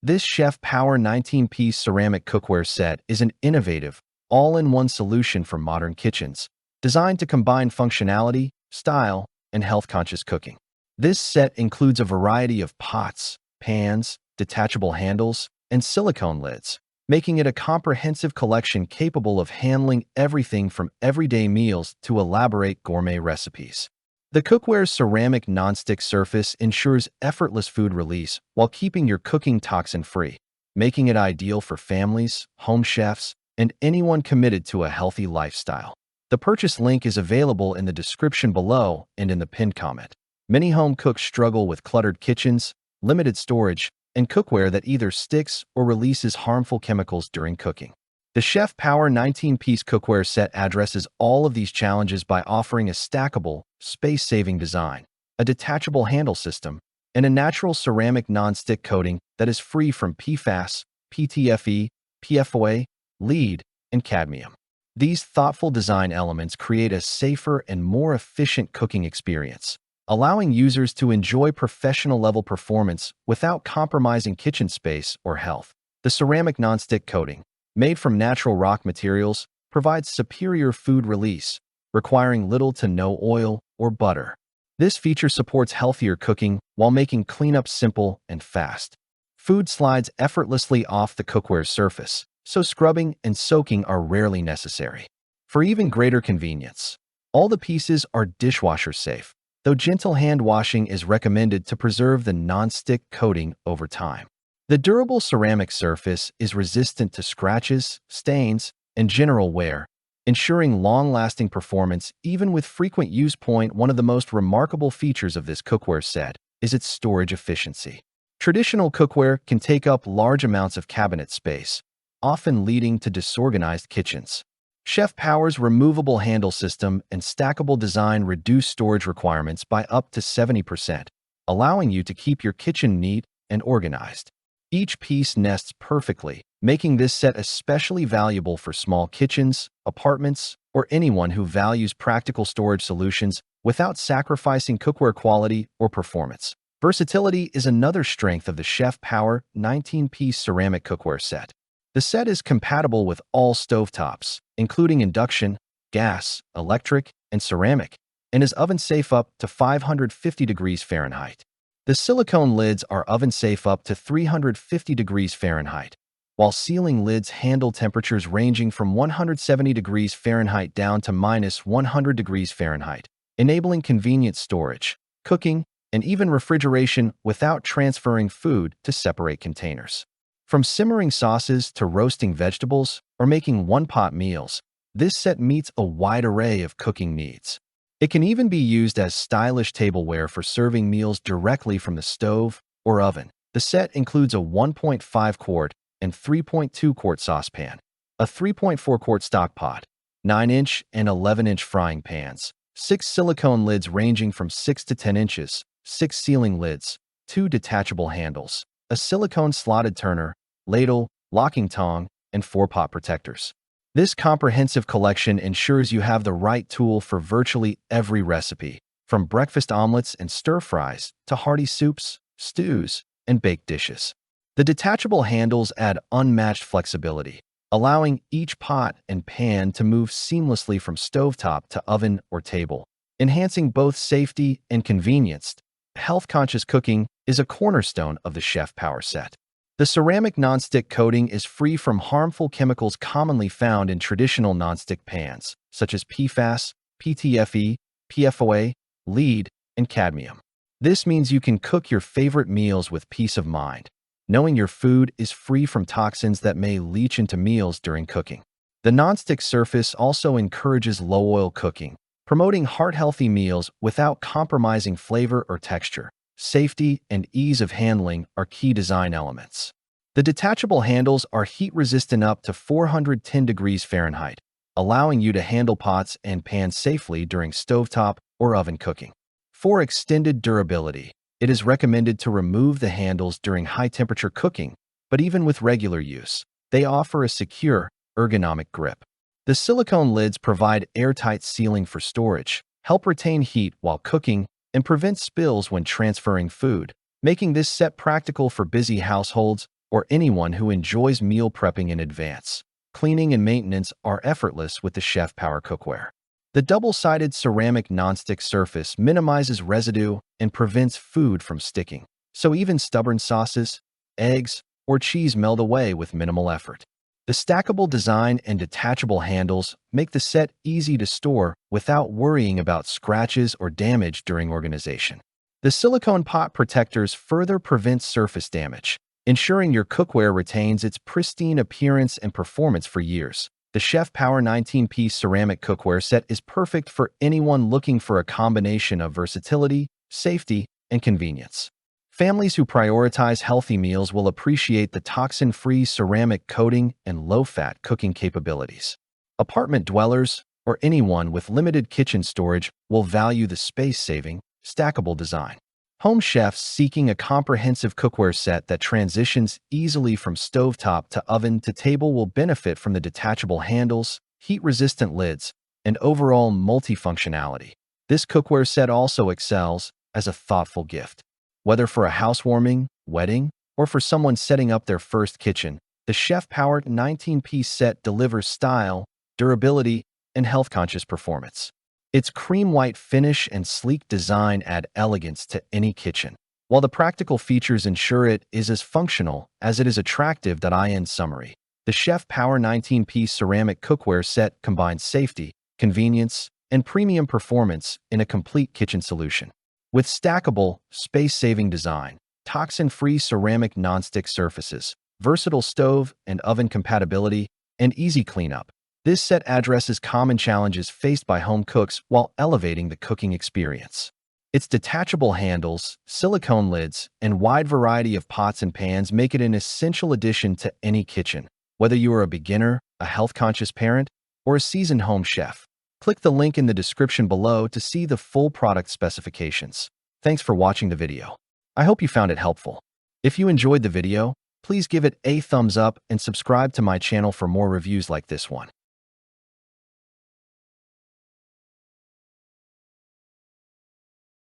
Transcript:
This Chef Power 19-piece ceramic cookware set is an innovative, all-in-one solution for modern kitchens, designed to combine functionality, style, and health-conscious cooking. This set includes a variety of pots, pans, detachable handles, and silicone lids, making it a comprehensive collection capable of handling everything from everyday meals to elaborate gourmet recipes. The cookware's ceramic nonstick surface ensures effortless food release while keeping your cooking toxin-free, making it ideal for families, home chefs, and anyone committed to a healthy lifestyle. The purchase link is available in the description below and in the pinned comment. Many home cooks struggle with cluttered kitchens, limited storage, and cookware that either sticks or releases harmful chemicals during cooking. The Chef Power 19-piece cookware set addresses all of these challenges by offering a stackable, space-saving design, a detachable handle system, and a natural ceramic non-stick coating that is free from PFAS, PTFE, PFOA, lead, and cadmium. These thoughtful design elements create a safer and more efficient cooking experience, allowing users to enjoy professional-level performance without compromising kitchen space or health. The ceramic non-stick coating, made from natural rock materials, provides superior food release, requiring little to no oil or butter. This feature supports healthier cooking while making cleanup simple and fast. Food slides effortlessly off the cookware's surface, so scrubbing and soaking are rarely necessary. For even greater convenience, all the pieces are dishwasher safe, though gentle hand washing is recommended to preserve the non-stick coating over time. The durable ceramic surface is resistant to scratches, stains, and general wear, ensuring long-lasting performance even with frequent use. One of the most remarkable features of this cookware set is its storage efficiency. Traditional cookware can take up large amounts of cabinet space, often leading to disorganized kitchens. Chef Power's removable handle system and stackable design reduce storage requirements by up to 70%, allowing you to keep your kitchen neat and organized. Each piece nests perfectly, making this set especially valuable for small kitchens, apartments, or anyone who values practical storage solutions without sacrificing cookware quality or performance. Versatility is another strength of the Chef Power 19-piece ceramic cookware set. The set is compatible with all stovetops, including induction, gas, electric, and ceramic, and is oven-safe up to 550 degrees Fahrenheit. The silicone lids are oven-safe up to 350 degrees Fahrenheit, while sealing lids handle temperatures ranging from 170 degrees Fahrenheit down to -100 degrees Fahrenheit, enabling convenient storage, cooking, and even refrigeration without transferring food to separate containers. From simmering sauces to roasting vegetables or making one-pot meals, this set meets a wide array of cooking needs. It can even be used as stylish tableware for serving meals directly from the stove or oven. The set includes a 1.5-quart and 3.2-quart saucepan, a 3.4-quart stock pot, 9-inch and 11-inch frying pans, 6 silicone lids ranging from 6 to 10 inches, 6 sealing lids, 2 detachable handles, a silicone slotted turner, ladle, locking tong, and 4 pot protectors. This comprehensive collection ensures you have the right tool for virtually every recipe, from breakfast omelets and stir-fries to hearty soups, stews, and baked dishes. The detachable handles add unmatched flexibility, allowing each pot and pan to move seamlessly from stovetop to oven or table, enhancing both safety and convenience. Health-conscious cooking is a cornerstone of the Chef Power set. The ceramic nonstick coating is free from harmful chemicals commonly found in traditional nonstick pans, such as PFAS, PTFE, PFOA, lead, and cadmium. This means you can cook your favorite meals with peace of mind, knowing your food is free from toxins that may leach into meals during cooking. The nonstick surface also encourages low-oil cooking, promoting heart-healthy meals without compromising flavor or texture. Safety and ease of handling are key design elements. The detachable handles are heat-resistant up to 410 degrees Fahrenheit, allowing you to handle pots and pans safely during stovetop or oven cooking. For extended durability, it is recommended to remove the handles during high-temperature cooking, but even with regular use, they offer a secure, ergonomic grip. The silicone lids provide airtight sealing for storage, help retain heat while cooking, and prevent spills when transferring food, making this set practical for busy households or anyone who enjoys meal prepping in advance. Cleaning and maintenance are effortless with the Chef Power Cookware. The double-sided ceramic nonstick surface minimizes residue and prevents food from sticking, so even stubborn sauces, eggs, or cheese melt away with minimal effort. The stackable design and detachable handles make the set easy to store without worrying about scratches or damage during organization. The silicone pot protectors further prevent surface damage, ensuring your cookware retains its pristine appearance and performance for years. The Chef Power 19-piece ceramic cookware set is perfect for anyone looking for a combination of versatility, safety, and convenience. Families who prioritize healthy meals will appreciate the toxin-free ceramic coating and low-fat cooking capabilities. Apartment dwellers or anyone with limited kitchen storage will value the space-saving, stackable design. Home chefs seeking a comprehensive cookware set that transitions easily from stovetop to oven to table will benefit from the detachable handles, heat-resistant lids, and overall multifunctionality. This cookware set also excels as a thoughtful gift. Whether for a housewarming, wedding, or for someone setting up their first kitchen, the Chef Power 19-piece set delivers style, durability, and health-conscious performance. Its cream white finish and sleek design add elegance to any kitchen, while the practical features ensure it is as functional as it is attractive. In summary, the Chef Power 19-piece ceramic cookware set combines safety, convenience, and premium performance in a complete kitchen solution. With stackable, space-saving design, toxin-free ceramic nonstick surfaces, versatile stove and oven compatibility, and easy cleanup, this set addresses common challenges faced by home cooks while elevating the cooking experience. Its detachable handles, silicone lids, and wide variety of pots and pans make it an essential addition to any kitchen, whether you are a beginner, a health-conscious parent, or a seasoned home chef. Click the link in the description below to see the full product specifications. Thanks for watching the video. I hope you found it helpful. If you enjoyed the video, please give it a thumbs up and subscribe to my channel for more reviews like this one.